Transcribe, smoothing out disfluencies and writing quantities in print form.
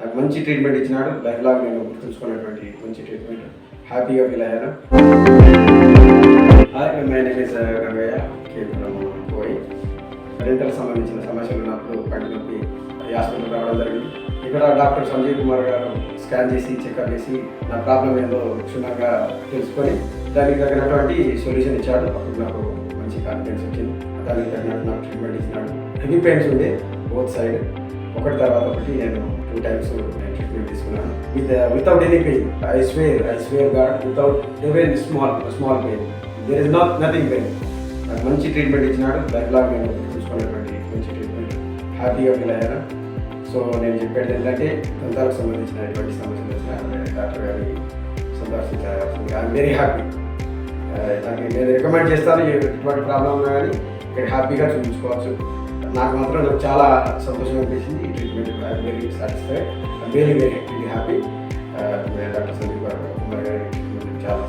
నాకు మంచి ట్రీట్మెంట్ ఇచ్చినాడు. లైఫ్ లాంగ్ నేను గుర్తుంచుకున్నటువంటి మంచి ట్రీట్మెంట్. హ్యాపీగా ఫీల్ అయ్యాను. Hi, my name is Gangayya, came from కోయి. డెంటల్ సంబంధించిన సమస్యలు ఉన్నప్పుడు పంటి నొప్పి ఈ హాస్పిటల్ రావడం జరిగింది. ఇక్కడ డాక్టర్ సంజయ్ కుమార్ గారు స్కాన్ చేసి చెకప్ చేసి నా ప్రాబ్లం ఏదో క్షుణ్ణంగా తెలుసుకొని దానికి తగినటువంటి సొల్యూషన్ ఇచ్చాడు. అప్పుడు నాకు మంచి కాన్ఫిడెన్స్ వచ్చింది. దానికి తగినట్టు నాకు ట్రీట్మెంట్ ఇచ్చినాడు. హెవీ పెయిన్స్ ఉండే బోత్ సైడ్, ఒకటి తర్వాత ఒకటి నేను 2 times నేను ట్రీట్మెంట్ తీసుకున్నాను. Without any pain. I swear god, without even small pain. There is nothing pain. నాకు మంచి ట్రీట్మెంట్ ఇచ్చినాడు. లైఫ్ లాంగ్ నేను గుర్తుంచుకున్నటువంటి మంచి ట్రీట్మెంట్. హ్యాపీగా ఫీల్ అయ్యాను. సో నేను చెప్పేది ఏంటంటే దంతాలకు సంబంధించినటువంటి సమస్యలు వచ్చిన డాక్టర్ గారిని సందర్శించాల్సింది. I'm very happy. నాకు నేను రికమెండ్ చేస్తాను. ఎటువంటి ప్రాబ్లం ఉన్నా కానీ ఇక్కడ హ్యాపీగా చూపించుకోవచ్చు. నాకు చాలా సంతోషంగా అనిపించింది ఈ treatment. I'm very satisfied. I'm very happy. Doctor Sandeep Kumar గారి ట్రీట్మెంట్ చాలా